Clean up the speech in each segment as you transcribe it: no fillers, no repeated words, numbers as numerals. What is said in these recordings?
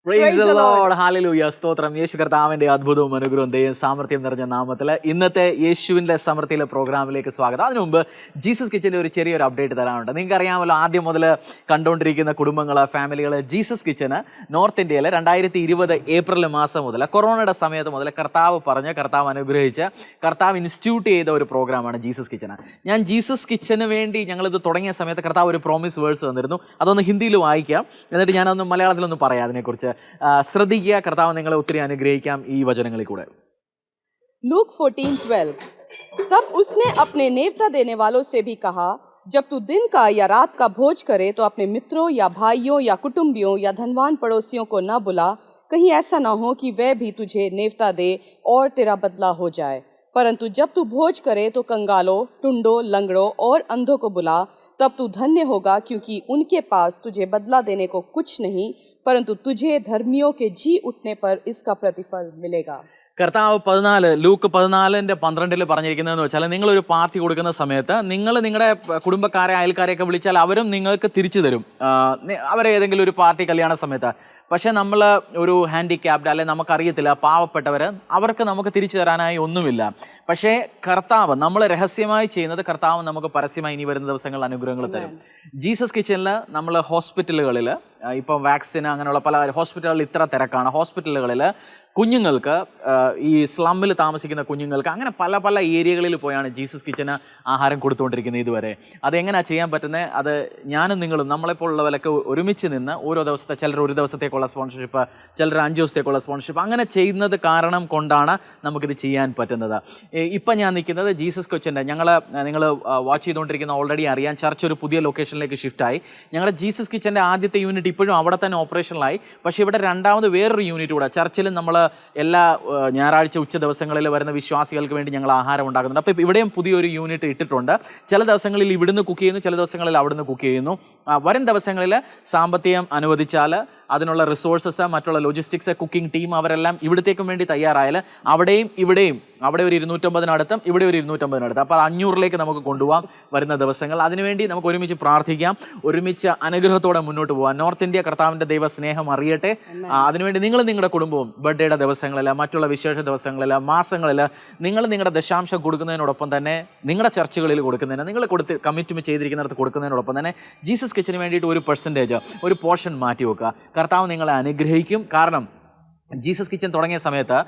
Price the Lord, hallelujah, സ്തോത്രം. യേശു കർത്താവിന്റെ അത്ഭുതവും അനുഗ്രഹവും ദൈവം സാമർത്ഥ്യം നിറഞ്ഞ നാമത്തിൽ ഇന്നത്തെ യേശുവിന്റെ സമൃദ്ധിയിലെ പ്രോഗ്രാമിലേക്ക് സ്വാഗതം. അതിനു മുമ്പ് ജീസസ് കിച്ചൻ്റെ ഒരു ചെറിയൊരു അപ്ഡേറ്റ് തരാനുണ്ട്. നിങ്ങൾക്ക് അറിയാമല്ലോ, ആദ്യം മുതൽ കണ്ടുകൊണ്ടിരിക്കുന്ന കുടുംബങ്ങൾ, ഫാമിലികൾ, ജീസസ് കിച്ചന് നോർത്ത് ഇന്ത്യയിൽ 2020 ഏപ്രിൽ മാസം മുതൽ, കൊറോണയുടെ സമയത്ത് മുതൽ കർത്താവ് പറഞ്ഞ്, കർത്താവ് അനുഗ്രഹിച്ച്, കർത്താവ് ഇൻസ്റ്റിറ്റ്യൂട്ട് ചെയ്ത ഒരു പ്രോഗ്രാമാണ് ജീസസ് കിച്ചന്. ഞാൻ ജീസസ് കിച്ചന് വേണ്ടി ഞങ്ങളിത് തുടങ്ങിയ സമയത്ത് കർത്താവ് ഒരു പ്രോമിസ് വേഴ്സ് തന്നിരുന്നു. അതൊന്ന് ഹിന്ദിയിൽ വായിക്കാം, എന്നിട്ട് ഞാനൊന്ന് മലയാളത്തിലൊന്ന് പറയാം അതിനെക്കുറിച്ച്. ശ്രദ്ധിക്കുക, കർത്താവ് നിങ്ങളെ ഒത്തിരി അനുഗ്രഹിക്കാം ഈ വചനങ്ങളിൽ കൂടെ. लूक 14:12 तब उसने अपने नेवता देने वालों से भी कहा, जब तू दिन का या रात का भोज करे तो अपने मित्रों या भाइयों या कुटुंबियों या धनवान पड़ोसियों को न बुला, कहीं ऐसा न हो कि वह भी तुझे नेवता दे और तेरा बदला हो जाए। परंतु जब तू भोज करे तो कंगालों, टुंडों, लंगड़ों और अंधों को बुला, तब तू धन्य होगा, क्योंकि उनके पास तुझे बदला देने को कुछ नहीं, परंतु तुझे धर्मियों के जी उठने पर इसका प्रतिफल मिलेगा। കർത്താവ് 14, ലൂക്ക് 14:12 പറഞ്ഞിരിക്കുന്നതെന്ന് വെച്ചാൽ, നിങ്ങളൊരു പാർട്ടി കൊടുക്കുന്ന സമയത്ത് നിങ്ങൾ നിങ്ങളുടെ കുടുംബക്കാരെ, അയൽക്കാരെയൊക്കെ വിളിച്ചാൽ അവരും നിങ്ങൾക്ക് തിരിച്ചു തരും, അവരെ ഏതെങ്കിലും ഒരു പാർട്ടി കല്യാണ സമയത്ത്. പക്ഷേ നമ്മൾ ഒരു ഹാൻഡിക്യാപ്ഡ്, അല്ലെങ്കിൽ നമുക്കറിയത്തില്ല, പാവപ്പെട്ടവർ, അവർക്ക് നമുക്ക് തിരിച്ചു തരാനായി ഒന്നുമില്ല. പക്ഷേ കർത്താവ്, നമ്മൾ രഹസ്യമായി ചെയ്യുന്നത് കർത്താവ് നമുക്ക് പരസ്യമായി ഇനി വരുന്ന ദിവസങ്ങളിൽ അനുഗ്രഹങ്ങൾ തരും. ജീസസ് കിച്ചണിൽ നമ്മൾ ഹോസ്പിറ്റലുകളിൽ, ഇപ്പം വാക്സിൻ അങ്ങനെയുള്ള പല ഹോസ്പിറ്റലുകളിൽ ഇത്ര തിരക്കാണ്. ഹോസ്പിറ്റലുകളിൽ കുഞ്ഞുങ്ങൾക്ക്, ഈ സ്ലമ്മിൽ താമസിക്കുന്ന കുഞ്ഞുങ്ങൾക്ക്, അങ്ങനെ പല പല ഏരിയകളിൽ പോയാണ് ജീസസ് കിച്ചന് ആഹാരം കൊടുത്തുകൊണ്ടിരിക്കുന്നത് ഇതുവരെ. അതെങ്ങനെയാണ് ചെയ്യാൻ പറ്റുന്നത്? അത് ഞാനും നിങ്ങളും, നമ്മളെപ്പോലുള്ളവരൊക്കെ ഒരുമിച്ച് നിന്ന് ഓരോ ദിവസത്തെ, ചിലർ ഒരു ദിവസത്തേക്കുള്ള സ്പോൺസർഷിപ്പ്, ചിലർ 5 ദിവസത്തേക്കുള്ള സ്പോൺസർഷിപ്പ്, അങ്ങനെ ചെയ്യുന്നത് കാരണം കൊണ്ടാണ് നമുക്കിത് ചെയ്യാൻ പറ്റുന്നത്. ഇപ്പം ഞാൻ നിൽക്കുന്നത് ജീസസ് കിച്ചൻ്റെ, നിങ്ങൾ വാച്ച് ചെയ്തുകൊണ്ടിരിക്കുന്ന ഓൾറെഡി അറിയാം, ചർച്ച് ഒരു പുതിയ ലൊക്കേഷനിലേക്ക് ഷിഫ്റ്റായി. ഞങ്ങളുടെ ജീസസ് കിച്ചൻ്റെ ആദ്യത്തെ യൂണിറ്റ് ഇപ്പോഴും അവിടെ തന്നെ ഓപ്പറേഷനിലായി. പക്ഷേ ഇവിടെ രണ്ടാമത് വേറൊരു യൂണിറ്റ് കൂടെ, ചർച്ചിലും നമ്മൾ എല്ലാ ഞായറാഴ്ച ഉച്ച ദിവസങ്ങളിൽ വരുന്ന വിശ്വാസികൾക്ക് വേണ്ടി ഞങ്ങൾ ആഹാരം ഉണ്ടാക്കുന്നുണ്ട്. അപ്പോൾ ഇവിടെയും പുതിയൊരു യൂണിറ്റ് ഇട്ടിട്ടുണ്ട്. ചില ദിവസങ്ങളിൽ ഇവിടുന്ന് കുക്ക് ചെയ്യുന്നു, ചില ദിവസങ്ങളിൽ അവിടുന്ന് കുക്ക് ചെയ്യുന്നു. വരും ദിവസങ്ങളിൽ സാമ്പത്തികം അനുവദിച്ചാൽ അതിനുള്ള റിസോഴ്സസ്, മറ്റുള്ള ലോജിസ്റ്റിക്സ്, കുക്കിംഗ് ടീം, അവരെല്ലാം ഇവിടത്തേക്കും വേണ്ടി തയ്യാറായാൽ അവിടെയും ഇവിടെയും, അവിടെ ഒരു 250-നടുത്തും ഇവിടെ ഒരു 250-നടുത്തും, അപ്പോൾ 500-ലേക്ക് നമുക്ക് കൊണ്ടുപോകാം വരുന്ന ദിവസങ്ങൾ. അതിനുവേണ്ടി നമുക്ക് ഒരുമിച്ച് പ്രാർത്ഥിക്കാം, ഒരുമിച്ച് അനുഗ്രഹത്തോടെ മുന്നോട്ട് പോകാം. നോർത്ത് ഇന്ത്യ കർത്താവിൻ്റെ ദൈവ സ്നേഹം അറിയട്ടെ. അതിനുവേണ്ടി നിങ്ങൾ നിങ്ങളുടെ കുടുംബവും ബർത്ത്ഡേയുടെ ദിവസങ്ങളിൽ, മറ്റുള്ള വിശേഷ ദിവസങ്ങളിൽ, മാസങ്ങളിൽ നിങ്ങൾ നിങ്ങളുടെ ദശാംശം കൊടുക്കുന്നതിനോടൊപ്പം തന്നെ, നിങ്ങളുടെ ചർച്ചകളിൽ കൊടുക്കുന്നതിന്, നിങ്ങൾ കമ്മിറ്റ്മെന്റ് ചെയ്തിരിക്കുന്നിടത്ത് കൊടുക്കുന്നതിനോടൊപ്പം തന്നെ ജീസസ് കിച്ചന് വേണ്ടിയിട്ട് ഒരു പെർസെൻറ്റേജ്, ഒരു പോർഷൻ മാറ്റി വെക്കുക. കർത്താവ് നിങ്ങളെ അനുഗ്രഹിക്കും. കാരണം ജീസസ് കിച്ചൻ തുടങ്ങിയ സമയത്ത്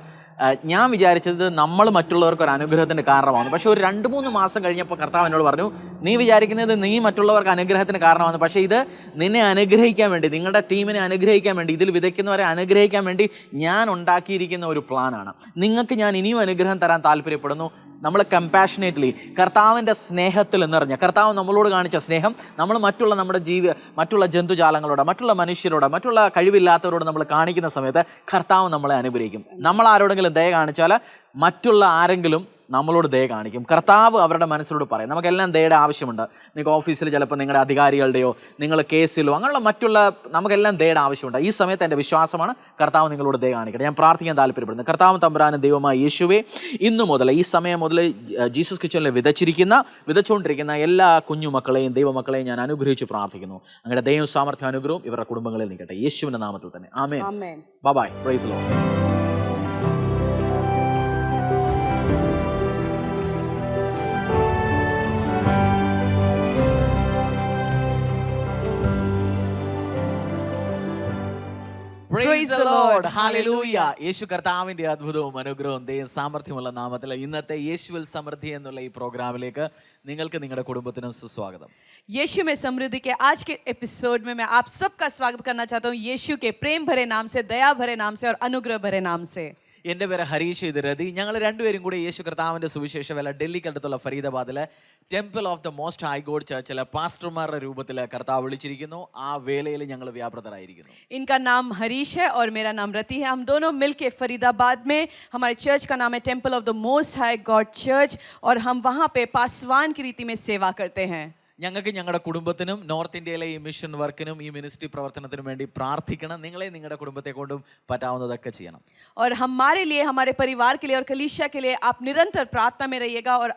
ഞാൻ വിചാരിച്ചത് നമ്മൾ മറ്റുള്ളവർക്ക് ഒരു അനുഗ്രഹത്തിൻ്റെ കാരണമാണ്. പക്ഷേ ഒരു 2-3 മാസം കഴിഞ്ഞപ്പോൾ കർത്താവ് എന്നോട് പറഞ്ഞു, നീ വിചാരിക്കുന്നത് നീ മറ്റുള്ളവർക്ക് അനുഗ്രഹത്തിന് കാരണമാണ്, പക്ഷേ ഇത് നിന്നെ അനുഗ്രഹിക്കാൻ വേണ്ടി, നിങ്ങളുടെ ടീമിനെ അനുഗ്രഹിക്കാൻ വേണ്ടി, ഇതിൽ വിതയ്ക്കുന്നവരെ അനുഗ്രഹിക്കാൻ വേണ്ടി ഞാൻ ഉണ്ടാക്കിയിരിക്കുന്ന ഒരു പ്ലാനാണ്. നിങ്ങൾക്ക് ഞാൻ ഇനിയും അനുഗ്രഹം തരാൻ താല്പര്യപ്പെടുന്നു. നമ്മൾ കമ്പാഷനേറ്റ്ലി, കർത്താവിൻ്റെ സ്നേഹത്തിൽ നിറഞ്ഞ, കർത്താവ് നമ്മളോട് കാണിച്ച സ്നേഹം നമ്മൾ മറ്റുള്ള ജന്തുജാലങ്ങളോട്, മറ്റുള്ള മനുഷ്യരോട്, മറ്റുള്ള കഴിവില്ലാത്തവരോട് നമ്മൾ കാണിക്കുന്ന സമയത്ത് കർത്താവ് നമ്മളെ അനുഗ്രഹിക്കും. നമ്മൾ ആരോടെങ്കിലും ദയ കാണിച്ചാൽ മറ്റുള്ള ആരെങ്കിലും നമ്മളോട് ദയ കാണിക്കും. കർത്താവ് അവരുടെ മനസ്സിലോട് പറയും. നമുക്കെല്ലാം ദയയുടെ ആവശ്യമുണ്ട്. നിങ്ങൾക്ക് ഓഫീസിൽ ചിലപ്പോൾ നിങ്ങളുടെ അധികാരികളുടെയോ, നിങ്ങൾ കേസിലോ, അങ്ങനെയുള്ള മറ്റുള്ള, നമുക്കെല്ലാം ദയയുടെ ആവശ്യമുണ്ട്. ഈ സമയത്ത് എൻ്റെ വിശ്വാസമാണ് കർത്താവ് നിങ്ങളോട് ദയ കാണിക്കട്ടെ. ഞാൻ പ്രാർത്ഥിക്കാൻ താല്പര്യപ്പെടുന്നു. കർത്താവ് തമ്പുരാനും ദൈവമായ യേശുവേ, ഇന്നു മുതൽ, ഈ സമയം മുതൽ ജീസസ് കിച്ചണിൽ വിതച്ചുകൊണ്ടിരിക്കുന്ന എല്ലാ കുഞ്ഞുമക്കളെയും ദൈവമക്കളെയും ഞാൻ അനുഗ്രഹിച്ച് പ്രാർത്ഥിക്കുന്നു. അങ്ങനെ ദൈവം സാമർത്ഥ്യ അനുഗ്രഹവും ഇവരുടെ കുടുംബങ്ങളിൽ നിൽക്കട്ടെ, യേശുവിൻ്റെ നാമത്തിൽ തന്നെ. ആമേൻ. Bye. Praise the Lord. Praise the Lord. Hallelujah. യേശു കർത്താവിന്റെ അത്ഭുതവും അനുഗ്രഹവും ദൈവം സാമർത്ഥ്യമുള്ള നാമത്തിൽ ഇന്നത്തെ യേശുവിൽ സമൃദ്ധി എന്നുള്ള ഈ പ്രോഗ്രാമിലേക്ക് നിങ്ങൾക്ക് നിങ്ങളുടെ കുടുംബത്തിനും സുസ്വാഗതം. यीशु में समृद्धि के आज के एपिसोड में मैं आप सबका स्वागत करना चाहता हूँ, यीशु के प्रेम भरे नाम से, दया भरे नाम से और अनुग्रह भरे नाम से. എൻ്റെ പേര് ഹരീഷ്, ഇത് രതി. ഞങ്ങൾ രണ്ടുപേരും കൂടി യേശു കർത്താവിൻ്റെ സുവിശേഷ വേല ഡൽഹിക്കടുത്തുള്ള ഫരീദാബാദിലെ temple of the most high God ചർച്ചിലെ പാസ്റ്റർമാരുടെ രൂപത്തിൽ കർത്താവ് വിളിച്ചിരിക്കുന്നു. ആ വേലയിൽ ഞങ്ങൾ വ്യാപൃതരായിരിക്കുന്നു. इनका नाम हरीश है और मेरा नाम रति है. हम दोनों मिलके फरीदाबाद में, हमारे चर्च का नाम है temple of the most high God church, और हम वहाँ पे पासवान की रीति में सेवा करते हैं. ഞങ്ങൾക്ക് ഞങ്ങളുടെ കുടുംബത്തിനും നോർത്ത് ഇന്ത്യയിലെ ഈ മിഷൻ വർക്കിനും ഈ മിനിസ്ട്രി പ്രവർത്തനത്തിനും വേണ്ടി പ്രാർത്ഥിക്കണം. നിങ്ങളെ നിങ്ങളുടെ കുടുംബത്തെ കൊണ്ടും പറ്റാവുന്നതൊക്കെ ചെയ്യണം. और हमारे लिए, हमारे परिवार के लिए और कलीसिया के लिए आप निरंतर प्रार्थना में रहिएगा, और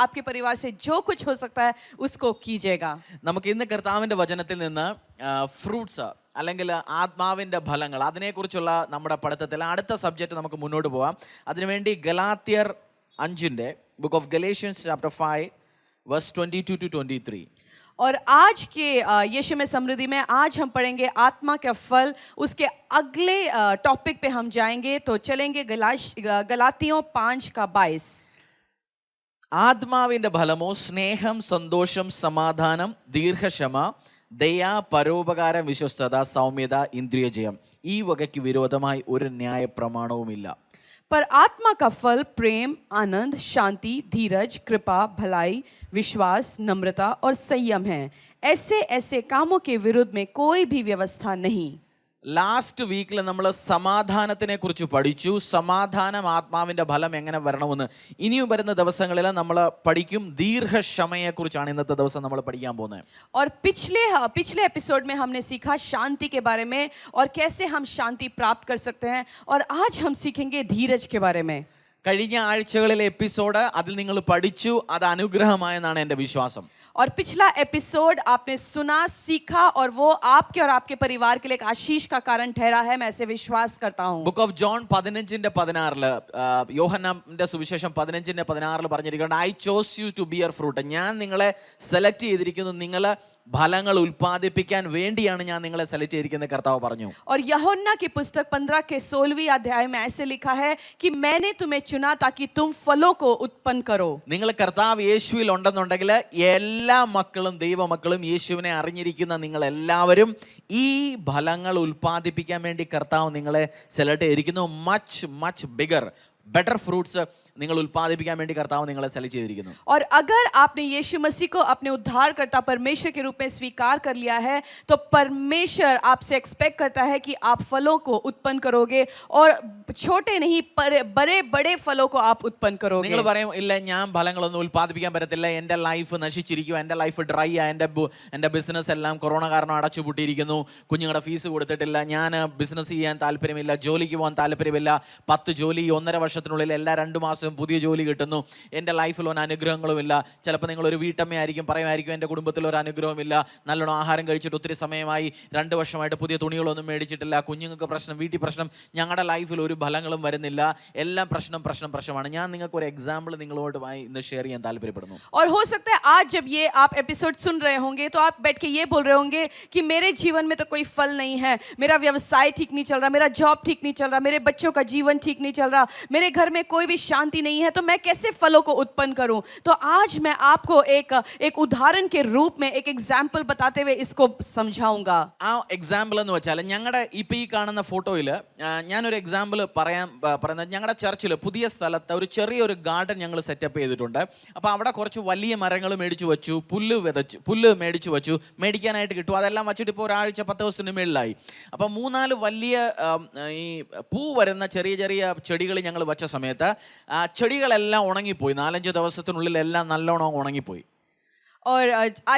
आपके परिवार से जो कुछ हो सकता है उसको कीजिएगा. നമുക്ക് ഇന്ന് കർത്താവിൻ്റെ വചനത്തിൽ നിന്ന് ഫ്രൂട്ട്സ്, അല്ലെങ്കിൽ ആത്മാവിൻ്റെ ഫലങ്ങൾ അതിനെക്കുറിച്ചുള്ള നമ്മുടെ പഠിത്തത്തിൽ അടുത്ത സബ്ജക്റ്റ് നമുക്ക് മുന്നോട്ട് പോകാം. അതിനുവേണ്ടി ഗലാത്യർ 5 book of Galatians chapter 5 verse 22 to 23. और आज के यीशु में समृद्धि में आज हम पढ़ेंगे आत्मा का फल. उसके अगले टॉपिक पे हम जाएंगे, तो चलेंगे गलातियों 5:22. ആത്മാവിൻ്റെ ഫലമോ സ്നേഹം, സന്തോഷം, സമാധാനം, ദീർഘക്ഷമ, ദയ, പരോപകാരം, വിശ്വസ്തത, സൗമ്യത, ഇന്ദ്രിയജയം. ഈ വകയ്ക്ക് വിരോധമായി ഒരു ന്യായ പ്രമാണവുമില്ല. पर आत्मा का फल प्रेम, आनंद, शांति, धीरज, कृपा, भलाई, विश्वास, नम्रता और संयम है. ऐसे ऐसे कामों के विरुद्ध में कोई भी व्यवस्था नहीं. ലാസ്റ്റ് വീക്കിൽ നമ്മൾ സമാധാനത്തിനെ കുറിച്ച് പഠിച്ചു. സമാധാനം ആത്മാവിൻ്റെ ഫലം എങ്ങനെ വരണമെന്ന് ഇനിയും വരുന്ന ദിവസങ്ങളിൽ നമ്മൾ പഠിക്കും. ദീർഘക്ഷമയെക്കുറിച്ചാണ് ഇന്നത്തെ ദിവസം നമ്മൾ പഠിക്കാൻ പോകുന്നത്. और पिछले एपिसोड में हमने सीखा शांति के बारे में और कैसे हम शांति प्राप्त कर सकते हैं, और आज हम सीखेंगे धीरज के बारे में. കഴിഞ്ഞ ആഴ്ചകളിലെ എപ്പിസോഡ് അതിൽ നിങ്ങൾ പഠിച്ചു. അത് അനുഗ്രഹമായെന്നാണ് എൻ്റെ വിശ്വാസം. और पिछला एपिसोड आपने सुना, सीखा, और वो आपके और आपके परिवार के लिए एक आशीष का कारण ठहरा है. मैं ऐसे विश्वास करता हूँ. ബുക്ക് ഓഫ് ജോൺ 15:16 യോഹന്നാന്റെ സുവിശേഷം 15:16 പറഞ്ഞിരിക്കുന്നത്, I chose you to bear fruit. ഞാൻ നിങ്ങളെ സെലക്ട് ചെയ്തിരിക്കുന്നു, നിങ്ങൾ ഫലങ്ങൾ ഉൽപ്പാദിപ്പിക്കാൻ വേണ്ടിയാണ് ഞാൻ നിങ്ങളെ സെലക്ട് ചെയ്തിരിക്കുന്നത് കർത്താവ് പറഞ്ഞു. और यूहन्ना की पुस्तक 15 के 16वीं अध्याय में ऐसे लिखा है कि मैंने तुम्हें चुना ताकि तुम फलों को उत्पन्न करो. നിങ്ങൾ കർത്താവ് യേശുവിൽ ഉണ്ടെന്നുണ്ടെങ്കിൽ എല്ലാ മക്കളും ദൈവമക്കളും യേശുവിനെ അറിഞ്ഞിരിക്കുന്ന നിങ്ങൾ എല്ലാവരും ഈ ഫലങ്ങൾ ഉൽപ്പാദിപ്പിക്കാൻ വേണ്ടി കർത്താവ് നിങ്ങളെ സെലക്ട് ചെയ്തിരിക്കുന്നു. മച്ച് ബിഗർ ബെറ്റർ ഫ്രൂട്ട്സ് നിങ്ങൾ ഉൽപ്പാദിപ്പിക്കാൻ വേണ്ടി കർത്താവ് നിങ്ങളെ സെലക്ട് ചെയ്തിരിക്കുന്നു. और अगर आपने यीशु मसीह को अपने उद्धारकर्ता परमेश्वर के रूप में स्वीकार कर लिया है, तो परमेश्वर आपसे एक्सपेक्ट करता है कि आप फलों को उत्पन्न करोगे, और छोटे नहीं बड़े बड़े फलों को आप उत्पन्न करोगे. നിങ്ങൾ പറയും, ഇല്ല ഞാൻ ഫലങ്ങളൊന്നും ഉൽപ്പാദിപ്പിക്കാൻ പറ്റത്തില്ല, എൻ്റെ ലൈഫ് നശിച്ചിരിക്കുക, എൻ്റെ ലൈഫ് ഡ്രൈ ആ, എൻ്റെ ബിസിനസ് എല്ലാം കൊറോണ കാരണം അടച്ചുപൂട്ടിയിരിക്കുന്നു, കുഞ്ഞുങ്ങളുടെ ഫീസ് കൊടുത്തിട്ടില്ല, ഞാൻ ബിസിനസ് ചെയ്യാൻ താല്പര്യമില്ല, ജോലിക്ക് പോകാൻ താല്പര്യമില്ല, 10 ജോലി 1.5 വർഷത്തിനുള്ളിൽ എല്ലാ 2 മാസം പുതിയ ജോലി കിട്ടുന്നു, എൻ്റെ ലൈഫിൽ ഒരു അനുഗ്രഹങ്ങളുമില്ല. ചിലപ്പോൾ നിങ്ങളൊരു വീട്ടമ്മയായിരിക്കും, പറയുമായിരിക്കും എൻ്റെ കുടുംബത്തിൽ ഒരു അനുഗ്രഹമില്ല, നല്ലോണം ആഹാരം കഴിച്ചിട്ട് ഒത്തിരി സമയമായി, 2 വർഷമായിട്ട് പുതിയ തുണികളൊന്നും മേടിച്ചിട്ടില്ല, കുഞ്ഞുങ്ങൾക്ക് പ്രശ്നം, വീട്ടിൽ പ്രശ്നം, ഞങ്ങളുടെ ലൈഫിൽ ഒരു ഫലങ്ങളും വരുന്നില്ല, എല്ലാം പ്രശ്നമാണ്. ഞാൻ നിങ്ങൾക്ക് ഒരു എക്സാമ്പിൾ നിങ്ങളോടുമായി ഇന്ന് ഷെയർ ചെയ്യാൻ താല്പര്യപ്പെടുന്നു. और हो सकता है आज जब ये आप एपिसोड सुन रहे होंगे तो आप बैठ के ये बोल रहे होंगे कि मेरे जीवन में तो कोई फल नहीं है, मेरा व्यवसाय ठीक नहीं चल रहा, मेरा जॉब ठीक नहीं चल रहा, मेरे बच्चों का जीवन ठीक नहीं चल रहा, मेरे घर में कोई भी शांति नहीं है, तो मैं कैसे फलों को उत्पन्न करूं. तो आज मैं आपको एक उदाहरण के रूप में एक एग्जाम्पल बताते हुए इसको समझाऊंगा. ആ എക്സാമ്പിൾ എന്ന് വെച്ചാൽ ഞങ്ങളുടെ ഇപ്പം ഈ കാണുന്ന ഫോട്ടോയിൽ ഞാനൊരു എക്സാമ്പിൾ പറയുന്നത്, ഞങ്ങളുടെ ചർച്ചിൽ പുതിയ സ്ഥലത്ത് ഒരു ചെറിയൊരു ഗാർഡൻ ഞങ്ങൾ സെറ്റപ്പ് ചെയ്തിട്ടുണ്ട്. അപ്പോൾ അവിടെ കുറച്ച് വലിയ മരങ്ങൾ മേടിച്ചു വെച്ചു, പുല്ല് മേടിച്ചു വെച്ചു, മേടിക്കാനായിട്ട് കിട്ടും. അതെല്ലാം വെച്ചിട്ട് ഇപ്പോൾ ഒരാഴ്ച 10 ദിവസത്തിന് മേളിലായി. അപ്പോൾ 3-4 വലിയ ഈ പൂ വരുന്ന ചെറിയ ചെടികൾ ഞങ്ങൾ വെച്ച സമയത്ത് ചെടികളെല്ലാം ഉണങ്ങിപ്പോയി. 4-5 ദിവസത്തിനുള്ളിൽ എല്ലാം നല്ലോണം ഉണങ്ങിപ്പോയി. और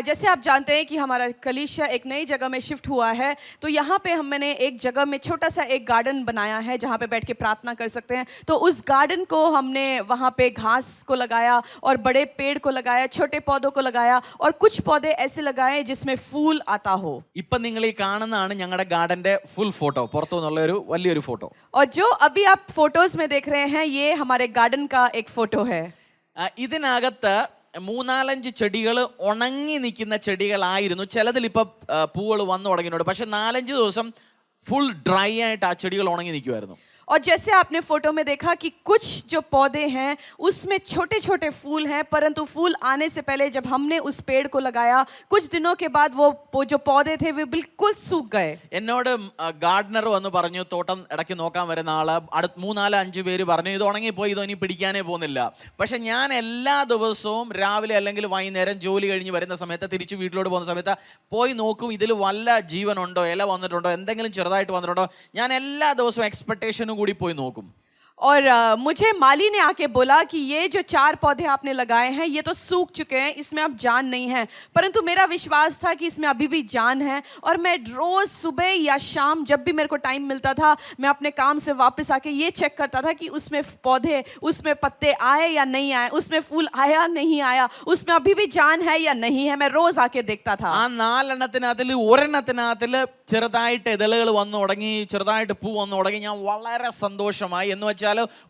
जैसे आप जानते हैं कि हमारा कलीसिया एक नई जगह में शिफ्ट हुआ है, तो यहाँ पे मैंने एक जगह में छोटा सा एक गार्डन बनाया है जहाँ पे बैठ के प्रार्थना कर सकते हैं. तो उस गार्डन को हमने वहाँ पे घास को लगाया और बड़े पेड़ को लगाया, छोटे पौधों को लगाया, और कुछ पौधे ऐसे लगाए जिसमें फूल आता हो. ഇപ്പം നിങ്ങൾ ഈ കാണുന്നതാണ് ഞങ്ങളുടെ ഗാർഡന്റെ ഫുൾ ഫോട്ടോ, പുറത്തുനിന്നുള്ള ഒരു വലിയൊരു ഫോട്ടോ. और जो अभी आप फोटोज में देख रहे हैं, ये हमारे गार्डन का एक फोटो है. ഇതിനകത്ത് 3-4 ചെടികൾ ഉണങ്ങി നിൽക്കുന്ന ചെടികളായിരുന്നു. ചിലതിൽ ഇപ്പം പൂവുകൾ വന്നു തുടങ്ങിയിട്ടുണ്ട്. പക്ഷെ 4-5 ദിവസം ഫുൾ ഡ്രൈ ആയിട്ട് ആ ചെടികൾ ഉണങ്ങി നിൽക്കുമായിരുന്നു. और जैसे आपने फोटो में देखा कि कुछ जो पौधे हैं उसमें छोटे छोटे फूल हैं, परंतु फूल आने से पहले जब हमने उस पेड़ को लगाया, कुछ दिनों के बाद वो जो पौधे थे वो बिल्कुल सूख गए. എന്നോട് ഗാർഡനർ വന്ന് പറഞ്ഞു, തോട്ടം ഇടയ്ക്ക് നോക്കാൻ വരുന്ന ആള് 3-4-5 പേര് പറഞ്ഞു, ഇത് ഉണങ്ങിപ്പോയി, ഇതൊന്നും പിടിക്കാനേ പോകുന്നില്ല. പക്ഷെ ഞാൻ എല്ലാ ദിവസവും രാവിലെ അല്ലെങ്കിൽ വൈകുന്നേരം ജോലി കഴിഞ്ഞ് വരുന്ന സമയത്ത്, തിരിച്ച് വീട്ടിലോട്ട് പോകുന്ന സമയത്ത് പോയി നോക്കും, ഇതിൽ വല്ല ജീവനുണ്ടോ, ഇല വന്നിട്ടുണ്ടോ, എന്തെങ്കിലും ചെറുതായിട്ട് വന്നിട്ടുണ്ടോ. ഞാൻ എല്ലാ ദിവസവും എക്സ്പെക്ടേഷനും കൂടി പോയി നോക്കും. और मुझे माली ने आके बोला कि ये जो 4 पौधे आपने लगाए हैं ये तो सूख चुके हैं, इसमें अब जान नहीं है, परंतु मेरा विश्वास था कि इसमें अभी भी जान है। और मैं रोज़ सुबह या शाम जब भी मेरे को टाइम मिलता था, मैं अपने काम से वापस आके ये चेक करता था कि उसमें पौधे, उसमें पत्ते आए या नहीं आए, उसमें फूल आया नहीं आया, उसमें अभी भी जान है या नहीं है। मैं रोज़ आके देखता था। ആ 4 ഒരെണ്ണത്തിനകത്തില് ചെറുതായിട്ട് ഇതളുകൾ വന്നു തുടങ്ങി, ചെറുതായിട്ട് പൂ വന്നു തുടങ്ങി. ഞാൻ വളരെ സന്തോഷമായി. എന്ന് വെച്ചാൽ